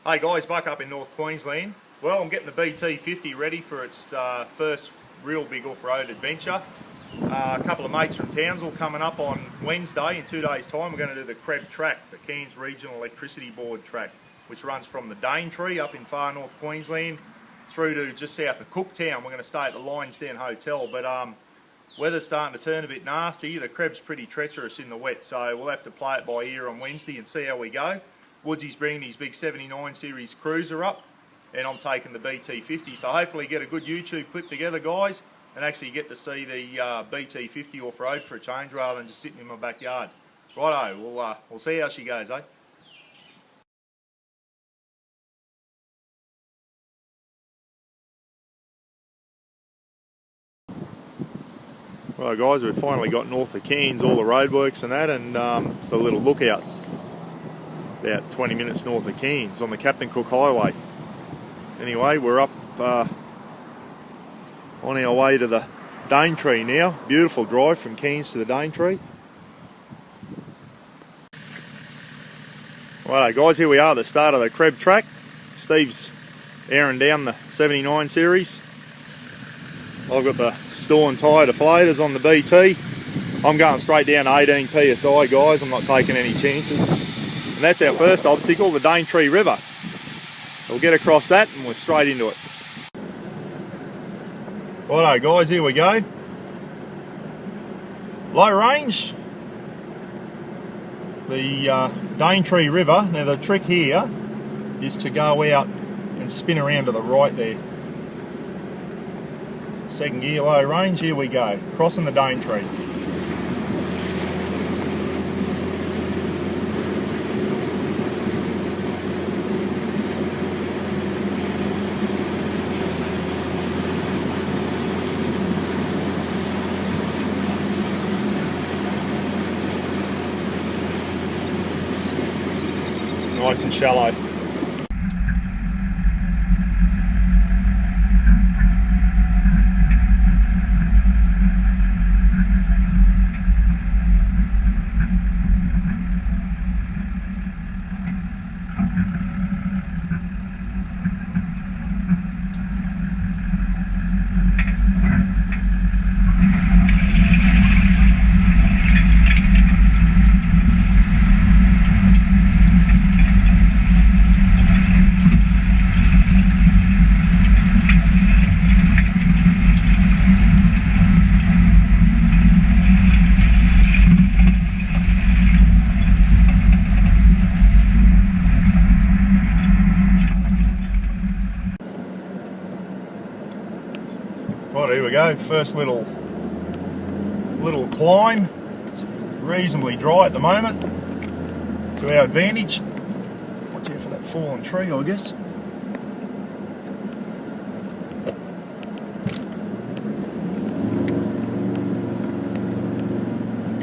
Hey guys, back up in North Queensland. Well, I'm getting the BT50 ready for its first real big off-road adventure. A couple of mates from Townsville coming up on Wednesday. In 2 days' time, we're going to do the CREB Track, the Cairns Regional Electricity Board track, which runs from the Daintree up in far North Queensland through to just south of Cooktown. We're going to stay at the Lionsden Hotel, but weather's starting to turn a bit nasty. The CREB's pretty treacherous in the wet, so we'll have to play it by ear on Wednesday and see how we go. Woodsy's bringing his big 79 series cruiser up, and I'm taking the BT50, so hopefully get a good YouTube clip together, guys, and actually get to see the BT50 off-road for a change rather than just sitting in my backyard. Righto, we'll see how she goes, eh? Right guys, we've finally got north of Cairns, all the roadworks and that, and it's a little lookout about 20 minutes north of Cairns on the Captain Cook Highway. Anyway, we're up on our way to the Daintree now. Beautiful drive from Cairns to the Daintree. Righto guys, here we are at the start of the CREB Track. Steve's airing down the 79 series. I've got the Storm tyre deflators on the BT. I'm going straight down to 18 PSI guys, I'm not taking any chances. And that's our first obstacle, the Daintree River. We'll get across that and we're straight into it. Righto guys, here we go. Low range, the Daintree River. Now the trick here is to go out and spin around to the right there. Second gear, low range, here we go, crossing the Daintree. Nice and shallow. Right, here we go, first little climb. It's reasonably dry at the moment, to our advantage. Watch out for that fallen tree, I guess.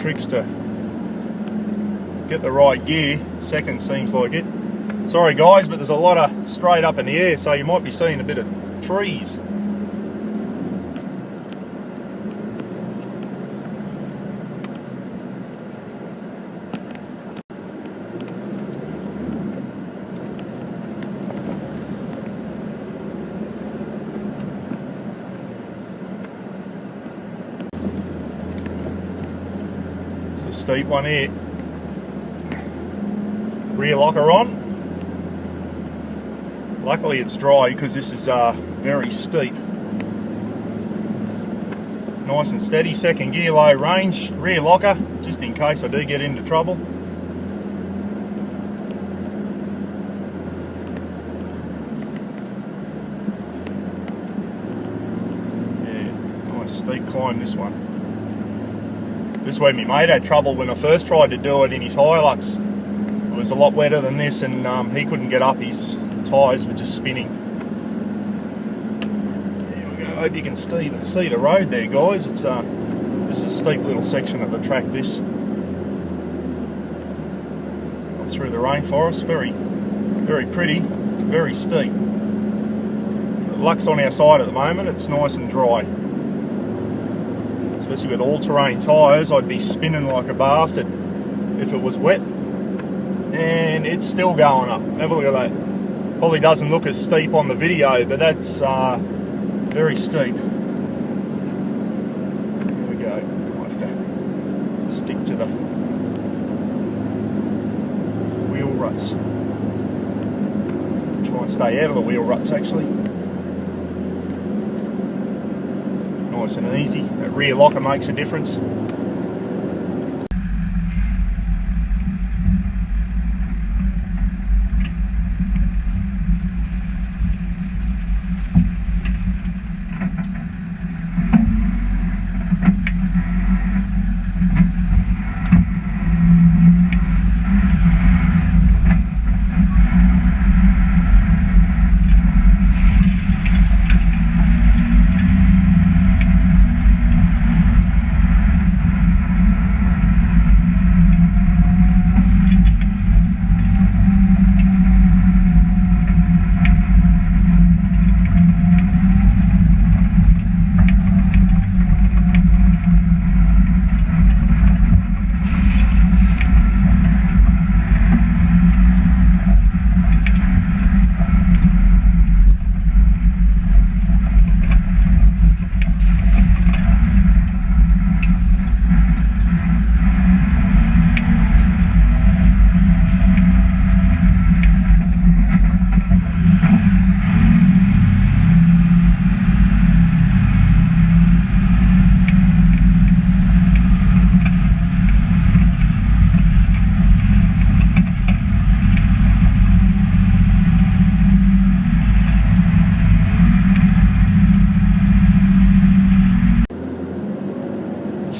Tricks to get the right gear, second seems like it. Sorry guys, but there's a lot of straight up in the air, so you might be seeing a bit of trees. Steep one here. Rear locker on. Luckily it's dry because this is very steep. Nice and steady. Second gear, low range. Rear locker, just in case I do get into trouble. Yeah, nice steep climb this one. This is where my mate had trouble when I first tried to do it in his Hilux. It was a lot wetter than this and he couldn't get up, his tyres were just spinning. There we go, hope you can see the road there guys. It's this is a steep little section of the track this. Through the rainforest, very pretty, very steep. Luck's on our side at the moment, it's nice and dry. Especially with all-terrain tyres, I'd be spinning like a bastard if it was wet. And it's still going up. Have a look at that. Probably doesn't look as steep on the video, but that's very steep. Here we go. I'll have to stick to the wheel ruts. Try and stay out of the wheel ruts actually. Nice and easy. That rear locker makes a difference.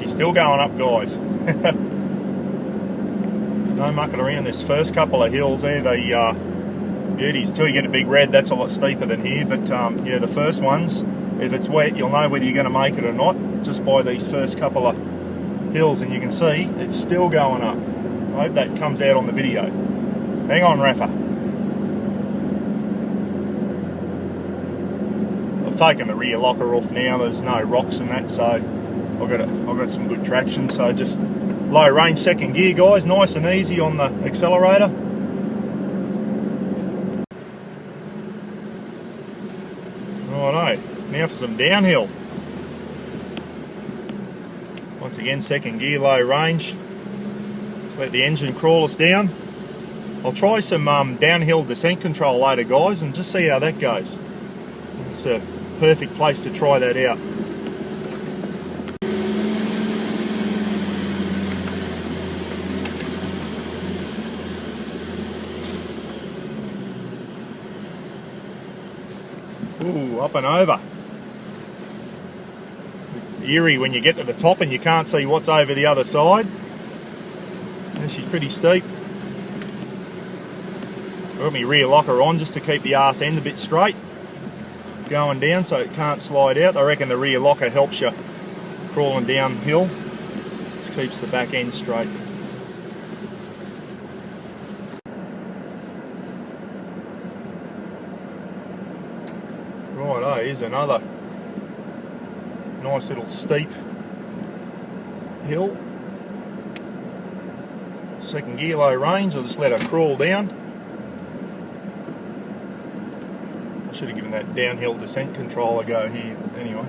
Still going up, guys. No mucking around. This first couple of hills there, the beauties till you get a big red, that's a lot steeper than here, but yeah, the first ones, if it's wet, you'll know whether you're going to make it or not just by these first couple of hills, and you can see it's still going up. I hope that comes out on the video. Hang on, Rafa. I've taken the rear locker off now. There's no rocks and that, so I've got some good traction. So just low range second gear, guys, nice and easy on the accelerator. Righto, now for some downhill. Once again, second gear, low range. Just let the engine crawl us down. I'll try some downhill descent control later, guys, and just see how that goes. It's a perfect place to try that out. Ooh, up and over. Eerie when you get to the top and you can't see what's over the other side. And she's pretty steep. I've got my rear locker on just to keep the arse end a bit straight. Going down so it can't slide out. I reckon the rear locker helps you crawling downhill. Just keeps the back end straight. Righto, here's another nice little steep hill. Second gear, low range. I'll just let her crawl down. I should have given that downhill descent control a go here, anyway.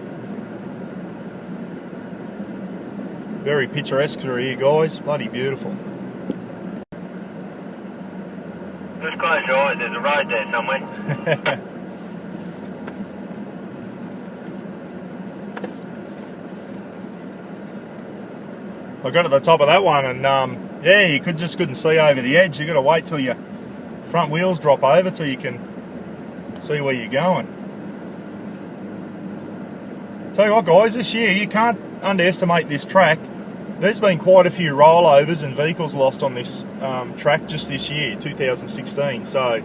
Very picturesque here, guys. Bloody beautiful. Just close your eyes, there's a road there somewhere. I got to the top of that one and yeah, you just couldn't see over the edge. You got to wait till your front wheels drop over till you can see where you're going. Tell you what, guys, this year you can't underestimate this track. There's been quite a few rollovers and vehicles lost on this track just this year, 2016. So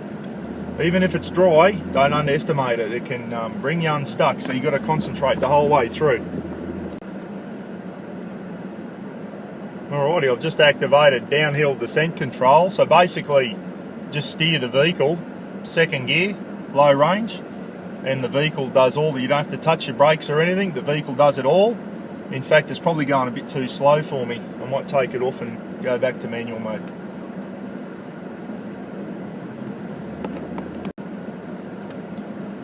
even if it's dry, don't underestimate it. It can bring you unstuck, so you've got to concentrate the whole way through. Alrighty, I've just activated downhill descent control. So basically, just steer the vehicle, second gear, low range, and the vehicle does all. You don't have to touch your brakes or anything. The vehicle does it all. In fact, it's probably going a bit too slow for me. I might take it off and go back to manual mode.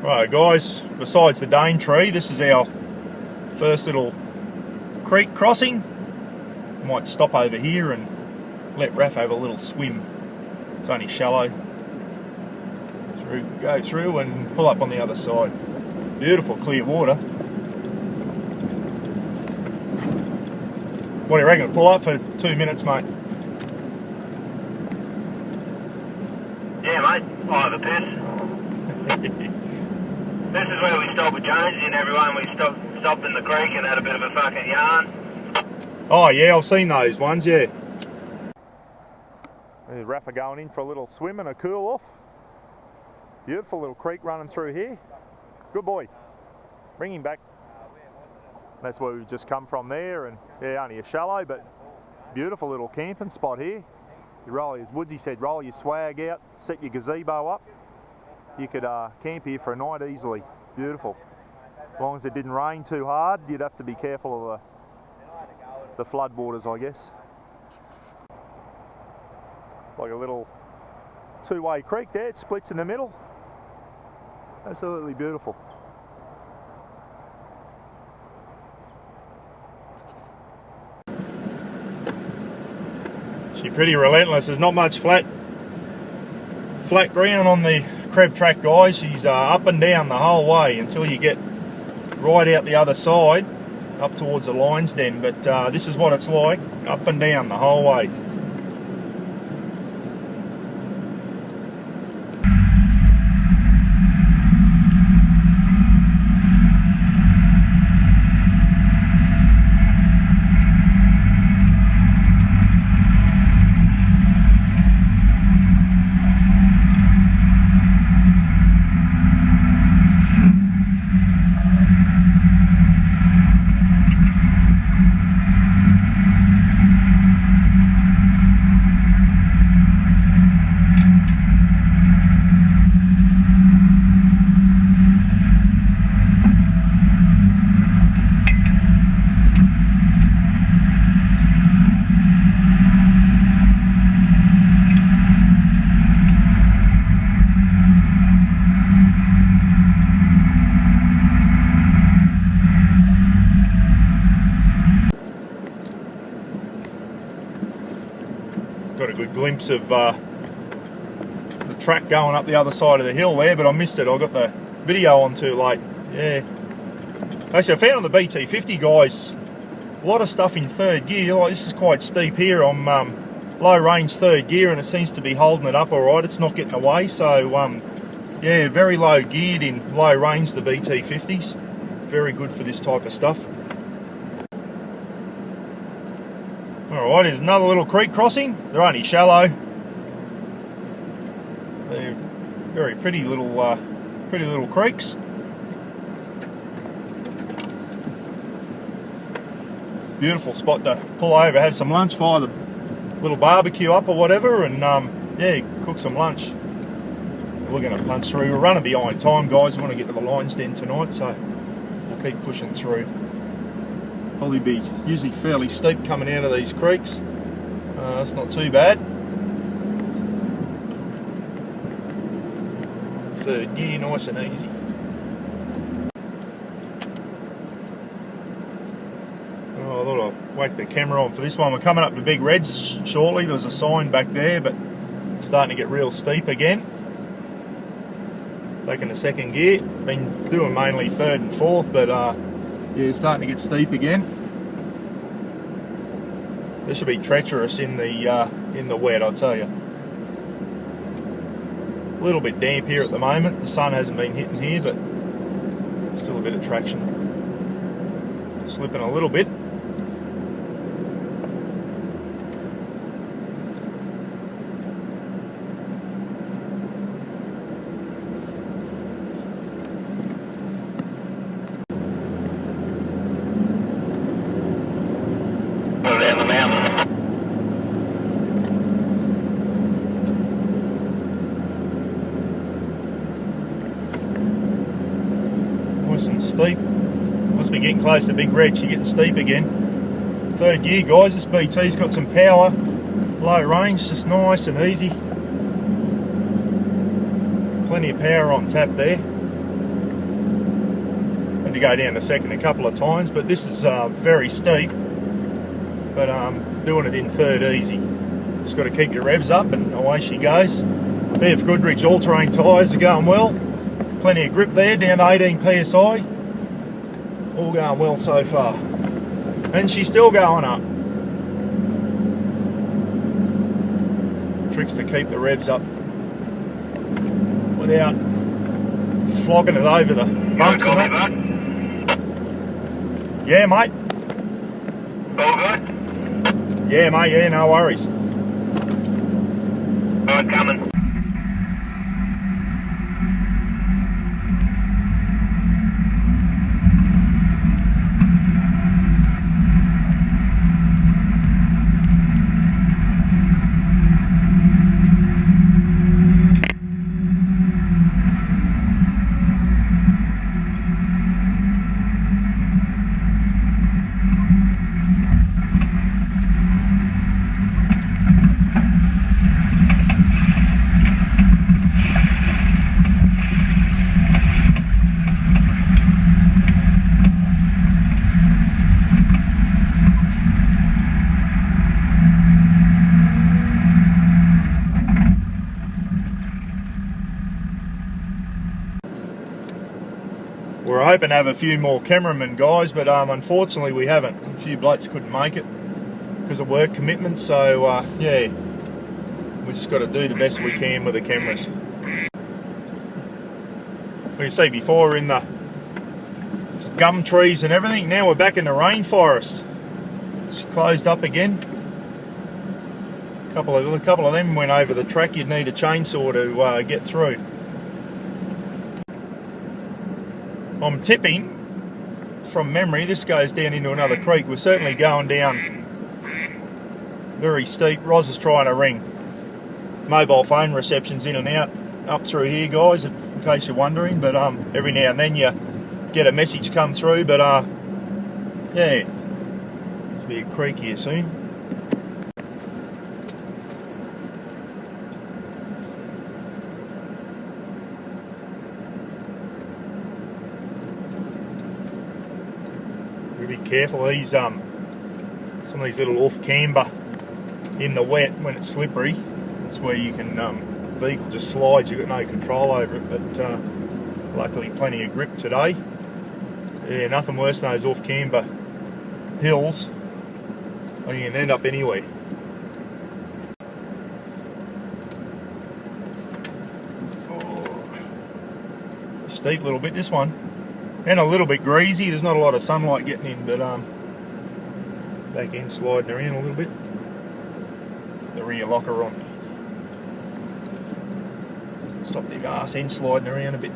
Right guys, besides the Daintree, this is our first little creek crossing. Might stop over here and let Raph have a little swim. It's only shallow. Go through and pull up on the other side. Beautiful clear water. What do you reckon? Pull up for 2 minutes, mate. Yeah, mate. I'll have a piss. This is where we stopped with Jonesy and everyone. We stopped in the creek and had a bit of a fucking yarn. Oh yeah, I've seen those ones, yeah. There's Rafa going in for a little swim and a cool off. Beautiful little creek running through here. Good boy. Bring him back. That's where we've just come from there, and yeah, only a shallow, but beautiful little camping spot here. You roll, as Woodsy said, roll your swag out, set your gazebo up. You could camp here for a night easily. Beautiful. As long as it didn't rain too hard, you'd have to be careful of the flood waters, I guess. Like a little two-way creek there, it splits in the middle. Absolutely beautiful. She's pretty relentless. There's not much flat ground on the CREB Track, guys. She's up and down the whole way until you get right out the other side, up towards the Lion's Den. But this is what it's like, up and down the whole way. Got a good glimpse of the track going up the other side of the hill there, but I missed it. I got the video on too late. Yeah. Actually, I found on the BT50, guys, a lot of stuff in third gear. Like, this is quite steep here. I'm low range third gear, and it seems to be holding it up all right. It's not getting away. So yeah, very low geared in low range, the BT50s. Very good for this type of stuff. Alright, here's another little creek crossing. They're only shallow. They're very pretty little creeks. Beautiful spot to pull over, have some lunch, fire the little barbecue up or whatever, and yeah, cook some lunch. We're going to punch through. We're running behind time, guys. We want to get to the Lion's Den tonight, so we'll keep pushing through. Probably be usually fairly steep coming out of these creeks. It's not too bad. Third gear, nice and easy. Oh, I thought I'd whack the camera on for this one. We're coming up to Big Reds shortly. There's a sign back there, but it's starting to get real steep again. Back in the second gear. Been doing mainly third and fourth, but yeah, it's starting to get steep again. This should be treacherous in the wet, I'll tell you. A little bit damp here at the moment. The sun hasn't been hitting here, but still a bit of traction. Slipping a little bit. Nice and steep. Must be getting close to Big Red. She's getting steep again. Third gear, guys. This BT's got some power. Low range, just nice and easy. Plenty of power on tap there. to go down the second a couple of times, but this is very steep, but doing it in third easy. Just got to keep your revs up and away she goes. BF Goodrich all-terrain tyres are going well. Plenty of grip there, down to 18 PSI. All going well so far. And she's still going up. Tricks to keep the revs up without flogging it over the bumps and that. Yeah, mate. All good? Yeah, mate, yeah, no worries. Alright, coming. We're hoping to have a few more cameramen guys, but unfortunately we haven't. A few blokes couldn't make it because of work commitments, so yeah, we just got to do the best we can with the cameras. We can see before we're in the gum trees and everything. Now we're back in the rainforest. It's closed up again. A couple of them went over the track. You'd need a chainsaw to get through. I'm tipping from memory this goes down into another creek. We're certainly going down very steep. Roz is trying to ring. Mobile phone reception's in and out up through here guys, in case you're wondering, but every now and then you get a message come through, but yeah, there'll be a creek here soon. Be careful, these some of these little off camber in the wet when it's slippery. That's where you can vehicle just slides. You've got no control over it, but luckily plenty of grip today. Yeah, nothing worse than those off camber hills. Or you can end up anywhere. Oh, steep little bit this one. And a little bit greasy. There's not a lot of sunlight getting in, but back end sliding around a little bit. The rear locker on. Stop the arse end sliding around a bit.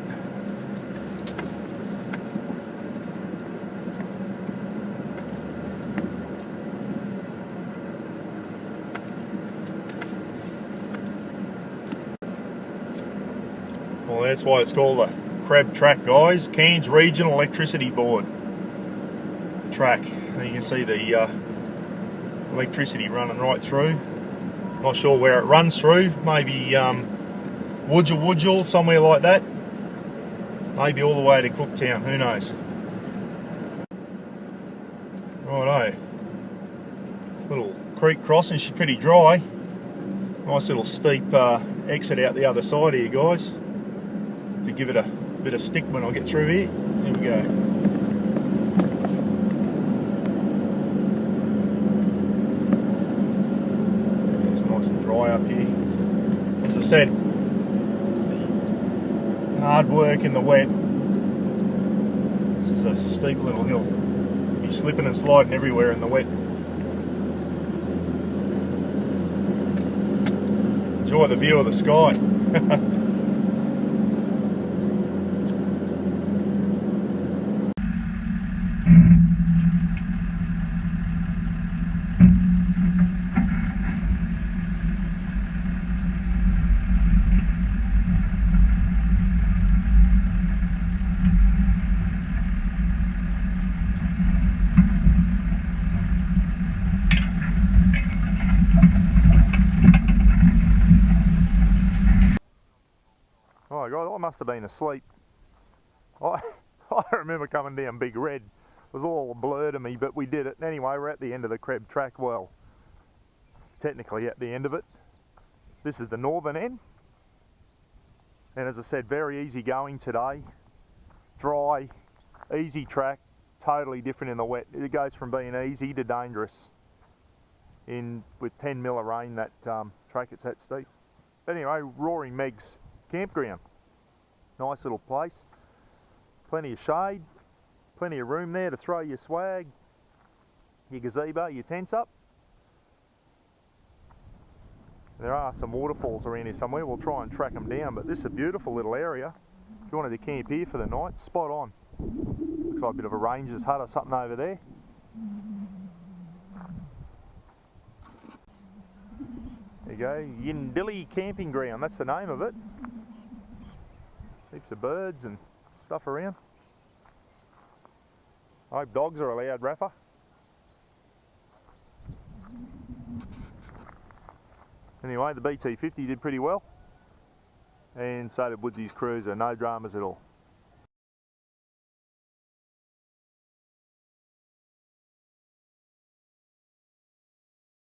Well, that's why it's called the CREB Track, guys. Cairns Regional Electricity Board track. And you can see the electricity running right through. Not sure where it runs through. Maybe Woodgill, somewhere like that. Maybe all the way to Cooktown. Who knows? Righto. Little creek crossing. She's pretty dry. Nice little steep exit out the other side here, guys. To give it a bit of stick when I get through here. There we go. It's nice and dry up here. As I said, hard work in the wet. This is a steep little hill. You'll be slipping and sliding everywhere in the wet. Enjoy the view of the sky. Oh God, I must have been asleep. I remember coming down Big Red. It was all a blur to me, but we did it. Anyway, we're at the end of the CREB Track. Well, technically at the end of it. This is the northern end. And as I said, very easy going today. Dry, easy track, totally different in the wet. It goes from being easy to dangerous. With 10 mil of rain, that track, it's that steep. But anyway, Roaring Meg's campground. Nice little place. Plenty of shade, plenty of room there to throw your swag, your gazebo, your tents up. There are some waterfalls around here somewhere. We'll try and track them down, but this is a beautiful little area. If you wanted to camp here for the night, spot on. Looks like a bit of a ranger's hut or something over there. There you go, Yindilly Camping Ground, that's the name of it. Heaps of birds and stuff around. I hope dogs are allowed, Rafa. Anyway, the BT50 did pretty well, and so did Woodsy's Cruiser, no dramas at all.